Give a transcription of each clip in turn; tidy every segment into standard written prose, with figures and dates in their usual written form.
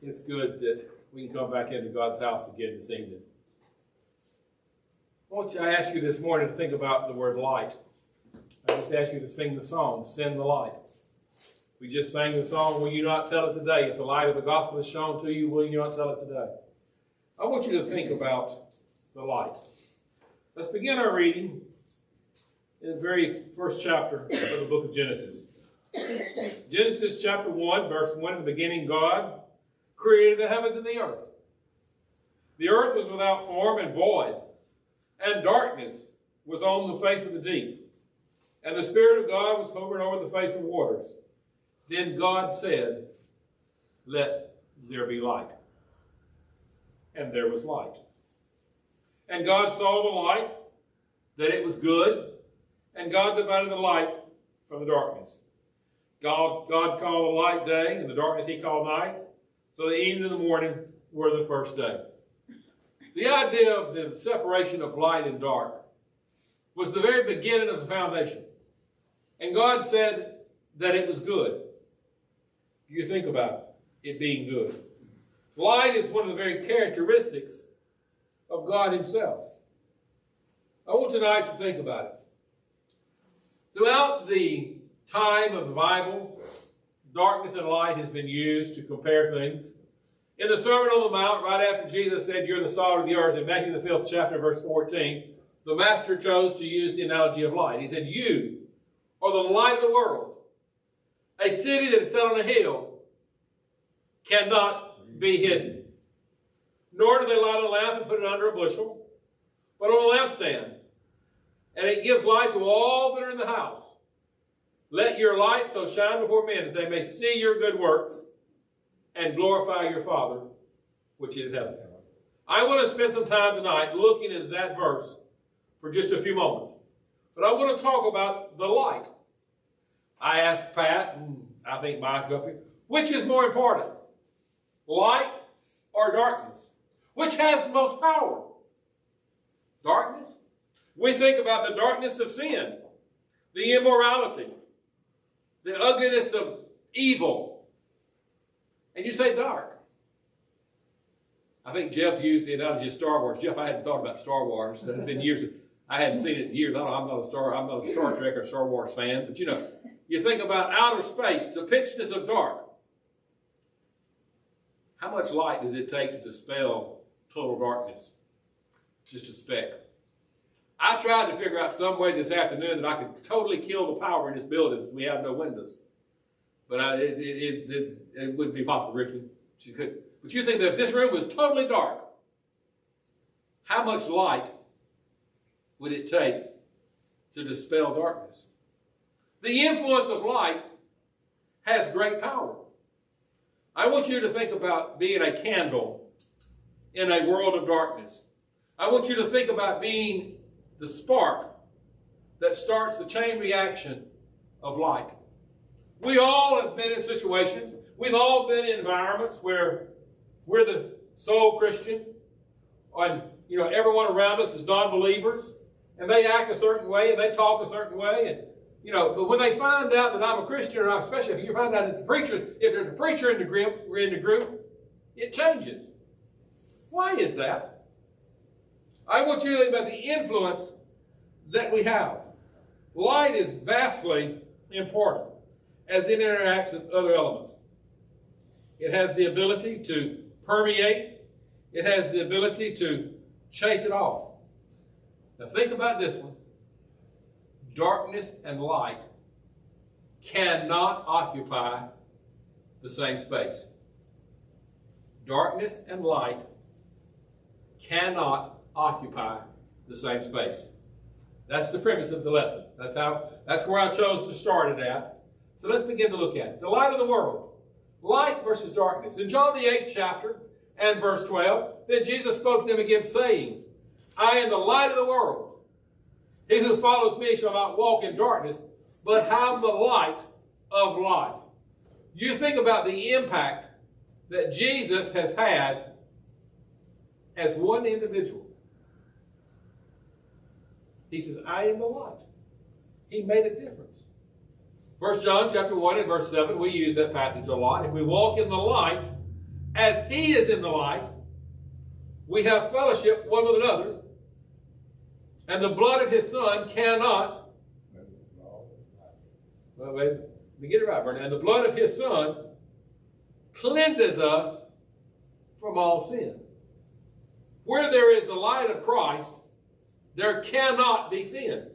It's good that we can come back into God's house again this evening. I ask you this morning to think about the word light. I just ask you to sing the song, Send the Light. We just sang the song, Will You Not Tell It Today? If the light of the gospel is shown to you, will you not tell it today? I want you to think about the light. Let's begin our reading in the very first chapter of the book of Genesis. Genesis chapter 1, verse 1, in the beginning, God created the heavens and the earth. The earth was without form and void, and darkness was on the face of the deep. And the Spirit of God was hovering over the face of waters. Then God said, Let there be light. And there was light. And God saw the light, that it was good, and God divided the light from the darkness. God called the light day, and the darkness he called night. So the evening and the morning were the first day. The idea of the separation of light and dark was the very beginning of the foundation. And God said that it was good. You think about it being good. Light is one of the very characteristics of God himself. I want tonight to think about it. Throughout the time of the Bible, darkness and light has been used to compare things. In the Sermon on the Mount, right after Jesus said, You're the salt of the earth, in Matthew the 5th chapter, verse 14, the Master chose to use the analogy of light. He said, You are the light of the world. A city that is set on a hill cannot be hidden. Nor do they light a lamp and put it under a bushel, but on a lampstand. And it gives light to all that are in the house. Let your light so shine before men that they may see your good works and glorify your Father which is in heaven. I want to spend some time tonight looking at that verse for just a few moments. But I want to talk about the light. I asked Pat, and I think Mike up here, which is more important, light or darkness? Which has the most power? Darkness? We think about the darkness of sin, the immorality, the ugliness of evil. And you say dark. I think Jeff used the analogy of Star Wars. Jeff, I hadn't thought about Star Wars. It had been years. I hadn't seen it in years. I'm not a Star Trek or Star Wars fan. But you think about outer space, the pitchness of dark. How much light does it take to dispel total darkness? Just a speck. I tried to figure out some way this afternoon that I could totally kill the power in this building since we have no windows. But it wouldn't be possible, Ricky. But you think that if this room was totally dark, how much light would it take to dispel darkness? The influence of light has great power. I want you to think about being a candle in a world of darkness. I want you to think about being the spark that starts the chain reaction of light. We all have been in situations, we've all been in environments where we're the sole Christian, and everyone around us is non-believers, and they act a certain way, and they talk a certain way, and but when they find out that I'm a Christian, or especially if you find out it's a preacher, if there's a preacher in the group, it changes. Why is that? I want you to think about the influence that we have. Light is vastly important as it interacts with other elements. It has the ability to permeate. It has the ability to chase it off. Now think about this one. Darkness and light cannot occupy the same space. Darkness and light cannot occupy the same space. That's the premise of the lesson. That's where I chose to start it at. So let's begin to look at it. The light of the world. Light versus darkness. In John the 8th chapter and verse 12, then Jesus spoke to them again, saying, I am the light of the world. He who follows me shall not walk in darkness, but have the light of life. You think about the impact that Jesus has had as one individual. He says, I am the light. He made a difference. 1 John chapter 1 and verse 7, we use that passage a lot. If we walk in the light as he is in the light, we have fellowship one with another, and the blood of his Son cannot, wait, let me get it right, Vernon. And the blood of his Son cleanses us from all sin. Where there is the light of Christ, there cannot be sin.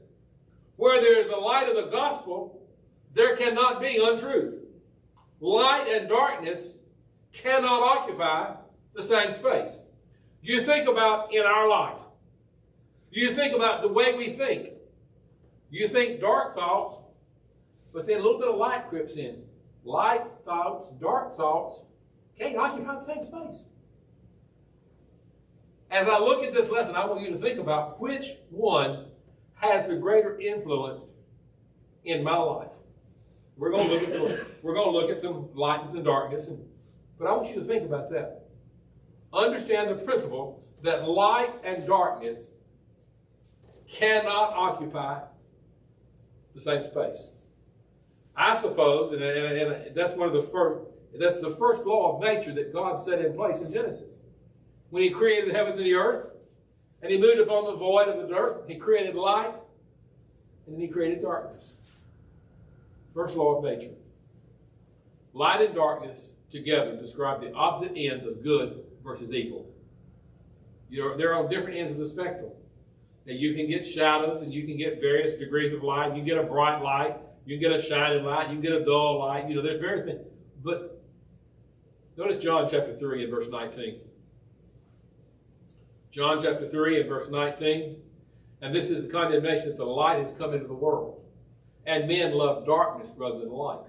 Where there is the light of the gospel, there cannot be untruth. Light and darkness cannot occupy the same space. You think about in our life. You think about the way we think. You think dark thoughts, but then a little bit of light creeps in. Light thoughts, dark thoughts can't occupy the same space. As I look at this lesson, I want you to think about which one has the greater influence in my life. We're going to look at some light and some darkness, but I want you to think about that. Understand the principle that light and darkness cannot occupy the same space. I suppose, and that's one of the first. That's the first law of nature that God set in place in Genesis. When he created the heavens and the earth, and he moved upon the void of the earth, he created light, and then he created darkness. First law of nature. Light and darkness together describe the opposite ends of good versus evil. They're on different ends of the spectrum. Now you can get shadows, and you can get various degrees of light. You get a bright light, you can get a shining light, you can get a dull light. There's various things. But notice John chapter 3 and verse 19. John chapter 3 and verse 19. And this is the condemnation that the light has come into the world. And men love darkness rather than light,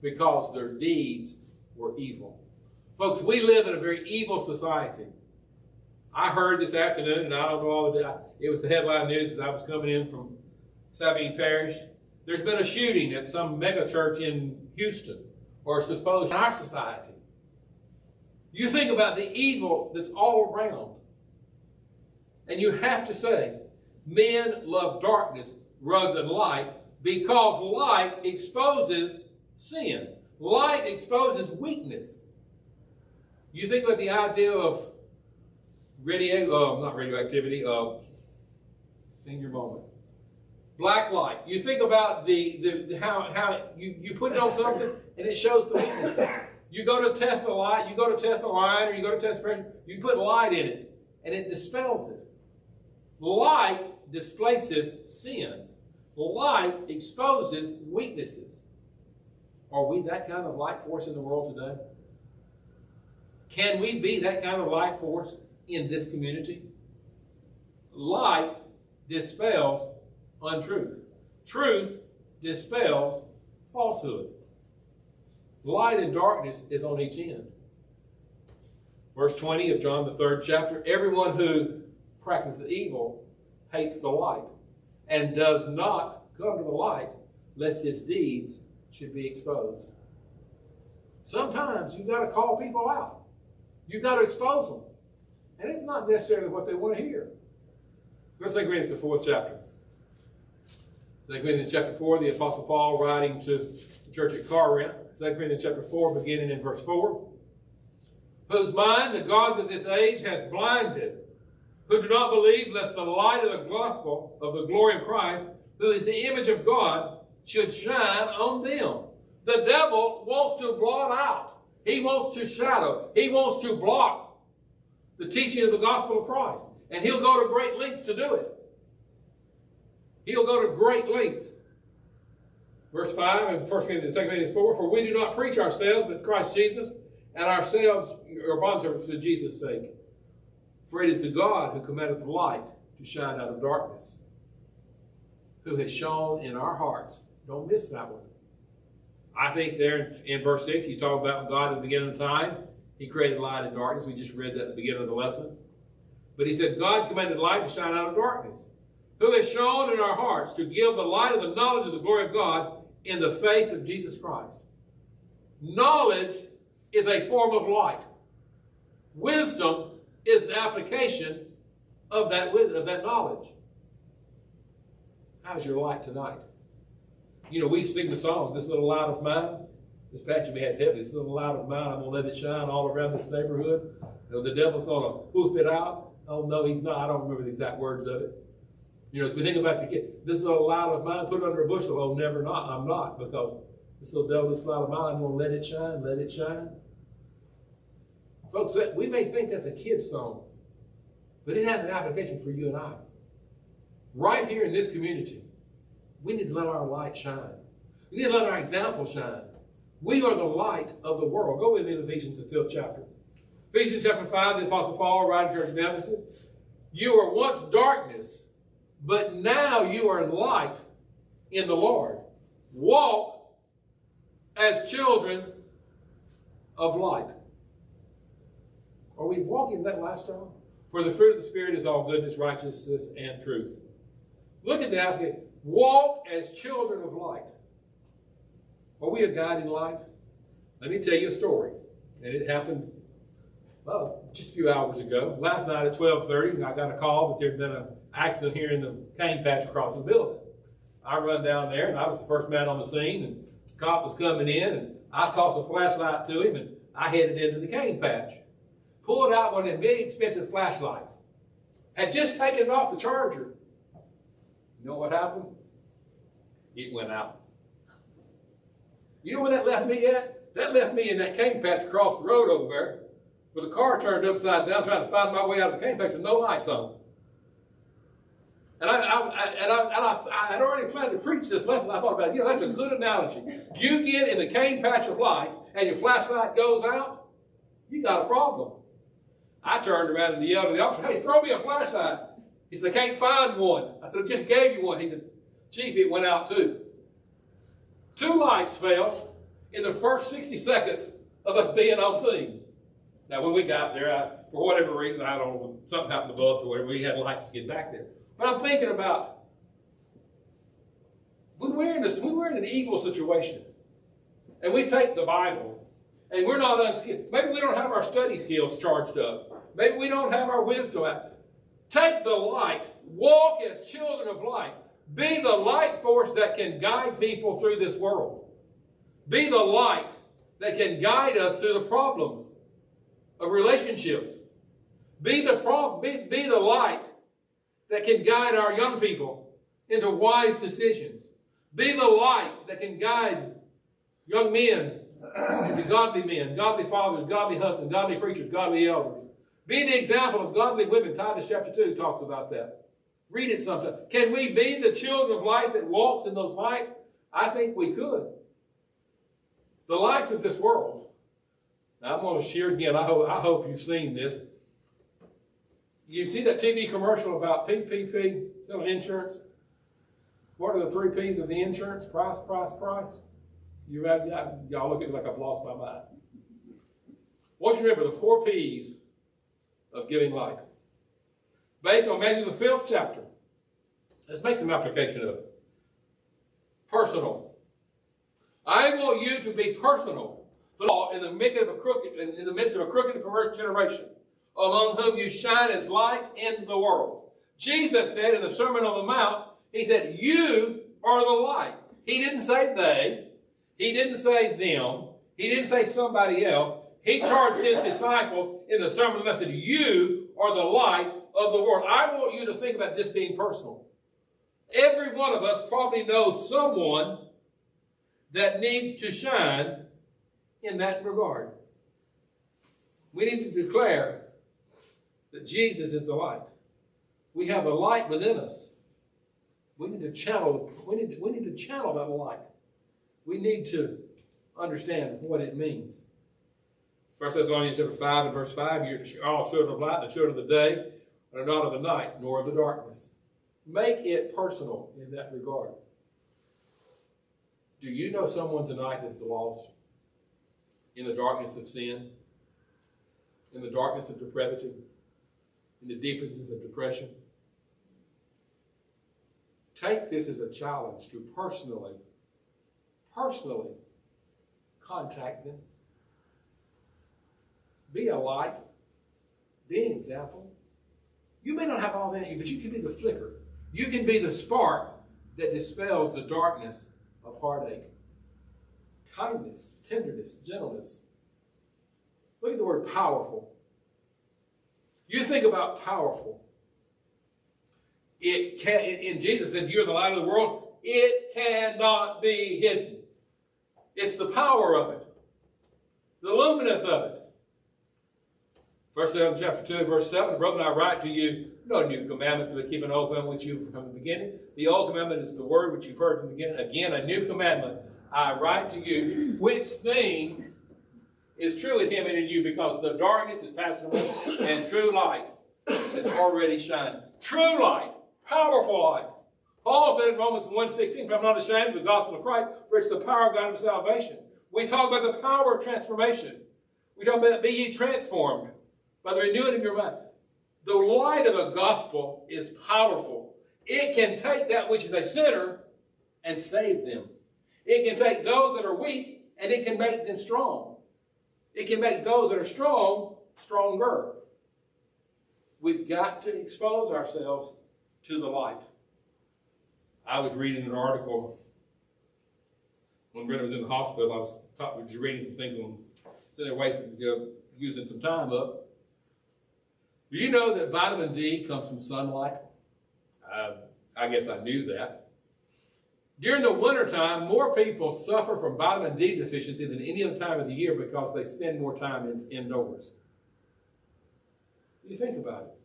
because their deeds were evil. Folks, we live in a very evil society. I heard this afternoon, and I don't know all the it was the headline news as I was coming in from Sabine Parish. There's been a shooting at some mega church in Houston, or supposed in our society. You think about the evil that's all around. And you have to say, men love darkness rather than light, because light exposes sin. Light exposes weakness. You think about the idea of not radioactivity, senior moment. Black light. You think about how you put it on something and it shows the weakness. You go to test a light, you go to test a line, or you go to test pressure, you put light in it and it dispels it. Light displaces sin. Light exposes weaknesses. Are we that kind of light force in the world today? Can we be that kind of light force in this community? Light dispels untruth. Truth dispels falsehood. Light and darkness is on each end. Verse 20 of John the 3rd chapter, everyone who practices evil hates the light and does not come to the light, lest his deeds should be exposed. Sometimes you've got to call people out. You've got to expose them. And it's not necessarily what they want to hear. Go to 2 Corinthians, the 4th chapter. 2 Corinthians chapter 4, the Apostle Paul writing to the church at Corinth. 2 Corinthians chapter 4, beginning in verse 4. Whose mind the gods of this age has blinded, who do not believe, lest the light of the gospel of the glory of Christ, who is the image of God, should shine on them. The devil wants to blot out. He wants to shadow. He wants to block the teaching of the gospel of Christ. And he'll go to great lengths to do it. He'll go to great lengths. Verse 5 in 2 Corinthians 4, for we do not preach ourselves, but Christ Jesus, and ourselves are bondservants for Jesus' sake. For it is the God who commandeth the light to shine out of darkness, who has shone in our hearts. Don't miss that one. I think there in verse 6, he's talking about God at the beginning of time. He created light and darkness. We just read that at the beginning of the lesson. But he said, God commanded light to shine out of darkness, who has shone in our hearts to give the light of the knowledge of the glory of God in the face of Jesus Christ. Knowledge is a form of light. Wisdom is an application of that knowledge. How's your light tonight? We sing the song, This Little Light of Mine. This Patrick may have this little light of mine. I'm going to let it shine all around this neighborhood. You know, the devil's going to poof it out. Oh, no, he's not. I don't remember the exact words of it. You know, as we think about the kid, this little light of mine, put it under a bushel. Oh, never not. I'm not, because this little devil, this light of mine, I'm going to let it shine, let it shine. Folks, we may think that's a kid's song, but it has an application for you and I. Right here in this community, we need to let our light shine. We need to let our example shine. We are the light of the world. Go with me to Ephesians, the 5th chapter. Ephesians chapter 5, the Apostle Paul, writing to church in Ephesus. You were once darkness, but now you are light in the Lord. Walk as children of light. Are we walking that lifestyle? For the fruit of the Spirit is all goodness, righteousness, and truth. Look at that. Walk as children of light. Are we a guiding light? Let me tell you a story. And it happened, well, just a few hours ago. Last night at 12:30, I got a call that there had been an accident here in the cane patch across the building. I run down there, and I was the first man on the scene, and the cop was coming in, and I tossed a flashlight to him, and I headed into the cane patch. Pulled out one of them big, expensive flashlights. Had just taken it off the charger. You know what happened? It went out. You know where that left me at? That left me in that cane patch across the road over there, with a car turned upside down, trying to find my way out of the cane patch with no lights on. And I had already planned to preach this lesson. I thought about it. You know, that's a good analogy. You get in the cane patch of life, and your flashlight goes out, you got a problem. I turned around and yelled at the officer, "Hey, throw me a flashlight." He said, "I can't find one." I said, "I just gave you one." He said, "Chief, it went out too." 2 lights fell in the first 60 seconds of us being on scene. Now, when we got there, for whatever reason, I don't know, something happened above or whatever, we had lights to get back there. But I'm thinking about when we're in an evil situation, and we take the Bible, and we're not unskilled. Maybe we don't have our study skills charged up. Maybe we don't have our wisdom out. Take the light. Walk as children of light. Be the light force that can guide people through this world. Be the light that can guide us through the problems of relationships. Be the light that can guide our young people into wise decisions. Be the light that can guide young men into godly men, godly fathers, godly husbands, godly preachers, godly elders. Be the example of godly women. Titus chapter 2 talks about that. Read it sometime. Can we be the children of light that walks in those lights? I think we could. The lights of this world. Now, I'm going to share again. I hope you've seen this. You see that TV commercial about PPP, selling insurance? What are the 3 P's of the insurance? Price, price, price. Y'all look at me like I've lost my mind. I want you to remember the 4 P's of giving light. Based on Matthew the 5th chapter. Let's make some application of it. Personal. I want you to be personal. In the midst of a crooked and perverse generation, among whom you shine as lights in the world. Jesus said in the Sermon on the Mount, he said, you are the light. He didn't say they. He didn't say them. He didn't say somebody else. He charged his disciples in the Sermon on the Mount, said, you are the light of the world. I want you to think about this being personal. Every one of us probably knows someone that needs to shine in that regard. We need to declare that Jesus is the light. We have a light within us. We need to channel. We need to channel that light. We need to understand what it means. 1 Thessalonians chapter 5 and verse 5, you're all children of light, the children of the day, and are not of the night, nor of the darkness. Make it personal in that regard. Do you know someone tonight that is lost in the darkness of sin, in the darkness of depravity, in the deepness of depression? Take this as a challenge to personally contact them. Be a light. Be an example. You may not have all that in you, but you can be the flicker. You can be the spark that dispels the darkness of heartache. kindness, tenderness, gentleness. Look at the word powerful. You think about powerful. It can, and Jesus said, you're the light of the world. It cannot be hidden. It's the power of it, the luminous of it. 1 John chapter 2, verse 7, brother, I write to you, no new commandment to keep an old commandment which you've from the beginning. The old commandment is the word which you've heard from the beginning. Again, a new commandment I write to you, which thing is true in him and in you, because the darkness is passing away and true light is already shining. True light, powerful light. Paul said in Romans 1:16, for I'm not ashamed of the gospel of Christ, for it's the power of God unto salvation. We talk about the power of transformation. We talk about be ye transformed by the renewing of your mind. The light of the gospel is powerful. It can take that which is a sinner and save them. It can take those that are weak and it can make them strong. It can make those that are strong stronger. We've got to expose ourselves to the light. I was reading an article when Brenda was in the hospital. I was reading some things on their wasting, using some time up. Do you know that vitamin D comes from sunlight? I guess I knew that. During the wintertime, more people suffer from vitamin D deficiency than any other time of the year because they spend more time indoors. You think about it.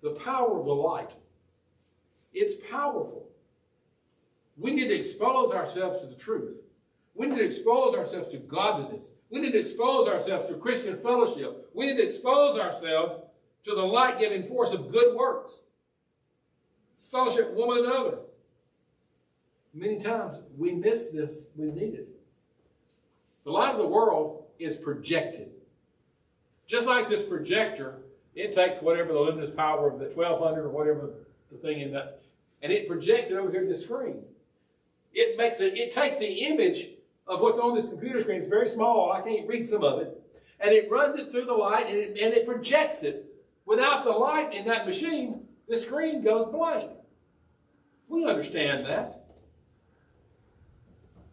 The power of the light. It's powerful. We need to expose ourselves to the truth. We need to expose ourselves to godliness. We need to expose ourselves to Christian fellowship. We need to expose ourselves to the light-giving force of good works. Fellowship with one another. Many times we miss this. We need it. The light of the world is projected. Just like this projector, it takes whatever the luminous power of the 1200 or whatever the thing in that, and it projects it over here to the screen. It takes the image of what's on this computer screen. It's very small. I can't read some of it. And it runs it through the light and it projects it. Without the light in that machine, the screen goes blank. We understand that.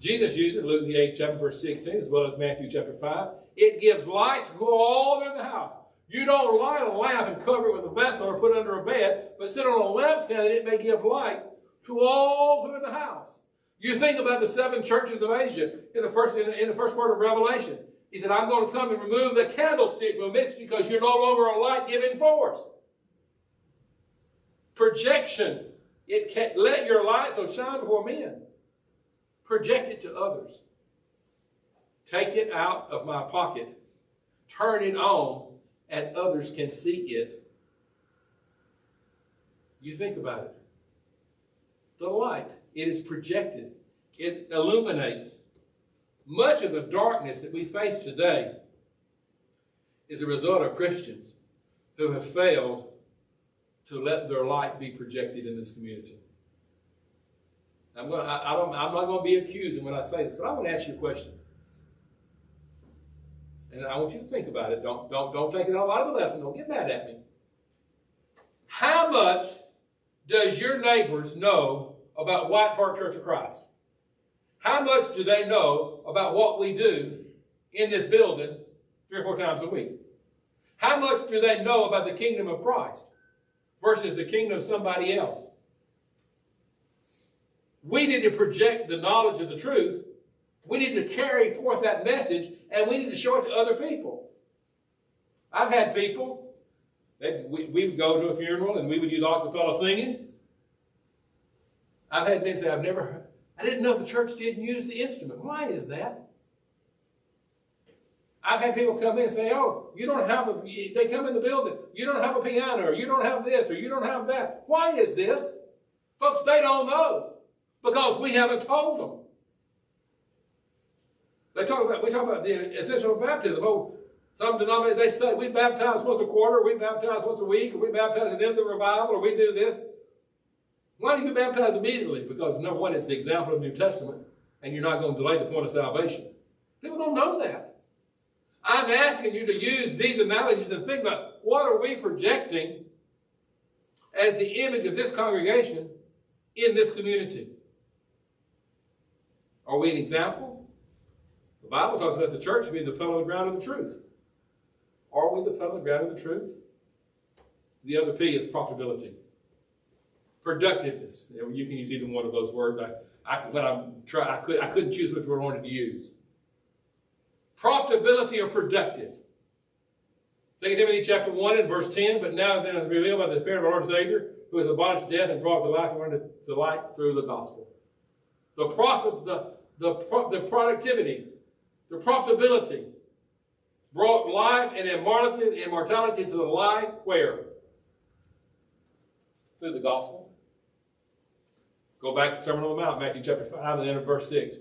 Jesus used it in Luke the 8th chapter verse 16 as well as Matthew chapter 5. It gives light to all in the house. You don't light a lamp and cover it with a vessel or put it under a bed, but sit on a lampstand that it may give light to all who are in the house. You think about the 7 churches of Asia in the first part of Revelation. He said, I'm going to come and remove the candlestick from amidst you because you're no longer a light-giving force. Projection. It can't let your light so shine before men. Project it to others. Take it out of my pocket. Turn it on, and others can see it. You think about it. The light. It is projected. It illuminates. Much of the darkness that we face today is a result of Christians who have failed to let their light be projected in this community. I'm not going to be accusing when I say this, but I want to ask you a question. And I want you to think about it. Don't take it out of the lesson. Don't get mad at me. How much does your neighbors know about White Park Church of Christ? How much do they know about what we do in this building 3 or 4 times a week? How much do they know about the kingdom of Christ versus the kingdom of somebody else? We need to project the knowledge of the truth. We need to carry forth that message, and we need to show it to other people. I've had people, we would go to a funeral and we would use a cappella singing. I've had men say, I didn't know the church didn't use the instrument. Why is that? I've had people come in and say, they come in the building, you don't have a piano, or you don't have this, or you don't have that. Why is this? Folks, they don't know because we haven't told them. We talk about the essential of baptism. Some denominations, they say we baptize once a quarter, we baptize once a week, or we baptize at the end of the revival, or we do this. Why do you baptize immediately? Because number one, it's the example of the New Testament, and you're not going to delay the point of salvation. People don't know that. I'm asking you to use these analogies and think about what are we projecting as the image of this congregation in this community. Are we an example? The Bible talks about the church being the pillar of the ground of the truth. Are we the pillar of the ground of the truth? The other P is profitability. Productiveness. You can use either one of those words. I couldn't choose which word I wanted to use. Profitability or productive. 2 Timothy chapter 1 and verse 10, but now then is revealed by the Spirit of our Lord and Savior, who has abolished death and brought to life and to light through the gospel. The productivity, the profitability brought life and immortality to the light where? Through the gospel. Go back to the Sermon on the Mount, Matthew chapter 5 and then in verse 6.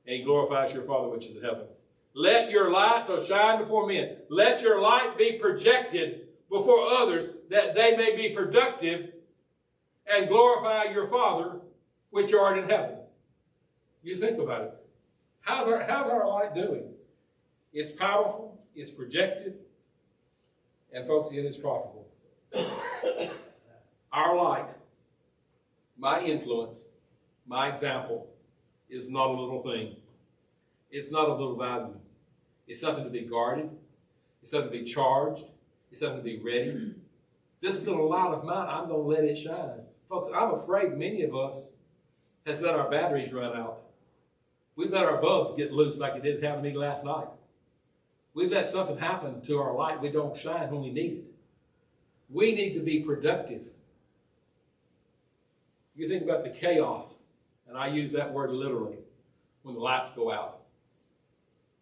And he glorifies your Father which is in heaven. Let your light so shine before men. Let your light be projected before others that they may be productive and glorify your Father which art in heaven. You think about it. How's our light doing? It's powerful, it's projected, and folks, it is profitable. Our light, my influence, my example, is not a little thing. It's not a little value. It's something to be guarded. It's something to be charged. It's something to be ready. This little light of mine, I'm going to let it shine. Folks, I'm afraid many of us has let our batteries run out. We've let our bulbs get loose like it did happen to me last night. We've let something happen to our light. We don't shine when we need it. We need to be productive. You think about the chaos, and I use that word literally, when the lights go out.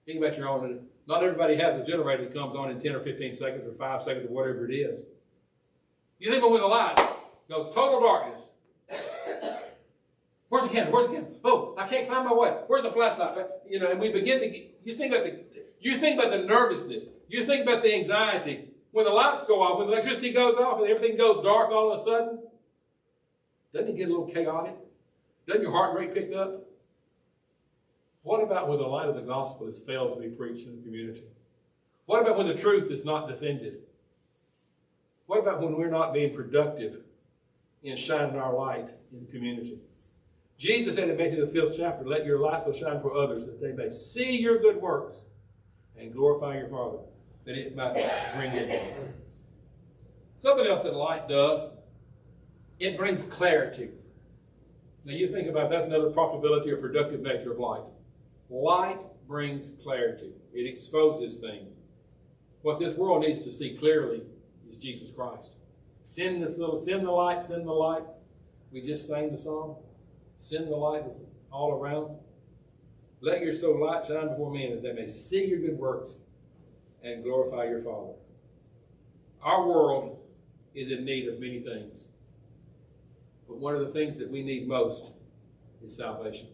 Think about your own. Not everybody has a generator that comes on in 10 or 15 seconds or 5 seconds or whatever it is. You think when the light goes total darkness. Where's the candle? Where's the candle? Oh, I can't find my way. Where's the flashlight? You know, and we begin to get, you think about the nervousness. You think about the anxiety. When the lights go off, when the electricity goes off and everything goes dark all of a sudden, doesn't it get a little chaotic? Doesn't your heart rate pick up? What about when the light of the gospel has failed to be preached in the community? What about when the truth is not defended? What about when we're not being productive in shining our light in the community? Jesus said in Matthew the 5th chapter, let your light so shine for others that they may see your good works and glorify your Father, that it might bring in. Something else that light does, it brings clarity. Now you think about that's another profitability or productive nature of light. Light brings clarity. It exposes things. What this world needs to see clearly is Jesus Christ. Send the light. We just sang the song. Send the light all around. Let your so light shine before men that they may see your good works and glorify your Father. Our world is in need of many things. But one of the things that we need most is salvation.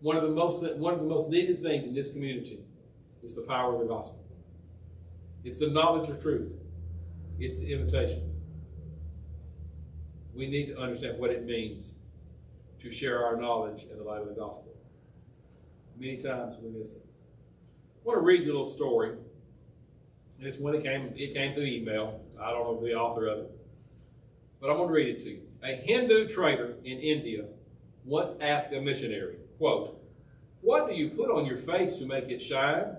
One of the most needed things in this community is the power of the gospel. It's the knowledge of truth. It's the invitation. We need to understand what it means to share our knowledge in the light of the gospel. Many times we miss it. I want to read you a little story. And it's one that came through email. I don't know the author of it. But I want to read it to you. A Hindu trader in India once asked a missionary, quote, what do you put on your face to make it shine?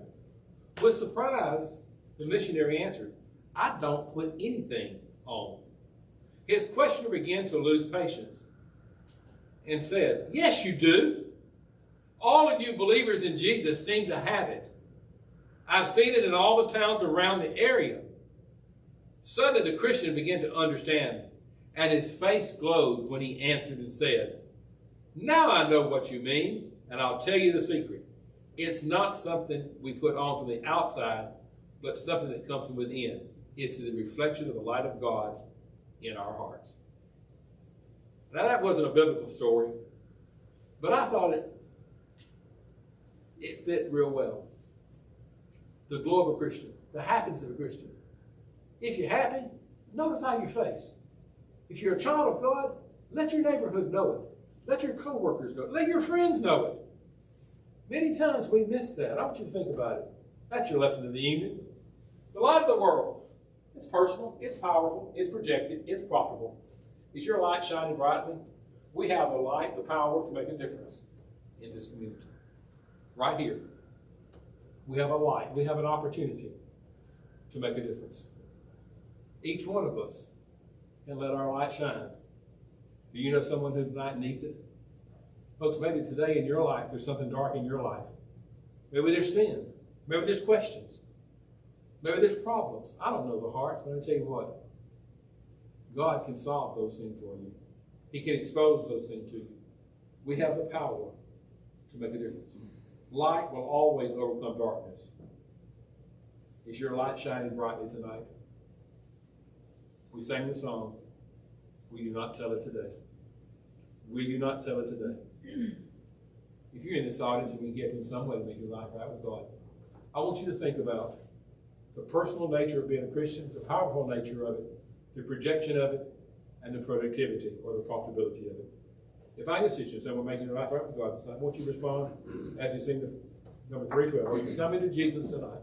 With surprise, the missionary answered, I don't put anything on. His questioner began to lose patience and said, yes, you do. All of you believers in Jesus seem to have it. I've seen it in all the towns around the area. Suddenly the Christian began to understand, and his face glowed when he answered and said, now I know what you mean, and I'll tell you the secret. It's not something we put on from the outside, but something that comes from within. It's the reflection of the light of God in our hearts. Now that wasn't a biblical story, but I thought it fit real well. The glow of a Christian, the happiness of a Christian. If you're happy, notify your face. If you're a child of God, let your neighborhood know it. Let your co-workers know it. Let your friends know it. Many times we miss that. I want you to think about it. That's your lesson in the evening. The light of the world. It's personal, it's powerful, it's projected, it's profitable. Is your light shining brightly? We have the light, the power to make a difference in this community. Right here. We have a light. We have an opportunity to make a difference. Each one of us can let our light shine. Do you know someone who tonight needs it? Folks, maybe today in your life there's something dark in your life. Maybe there's sin. Maybe there's questions. Maybe there's problems. I don't know the hearts, but I'll tell you what. God can solve those things for you. He can expose those things to you. We have the power to make a difference. Light will always overcome darkness. Is your light shining brightly tonight? We sang the song, "Will you not tell it today?" Will you not tell it today? If you're in this audience and we get in some way to make your life right with God, I want you to think about the personal nature of being a Christian, the powerful nature of it, the projection of it, and the productivity or the profitability of it. If I can sit you and say, we're making your life right with God, so I want you to respond as you sing the number 312. Are you coming to Jesus tonight?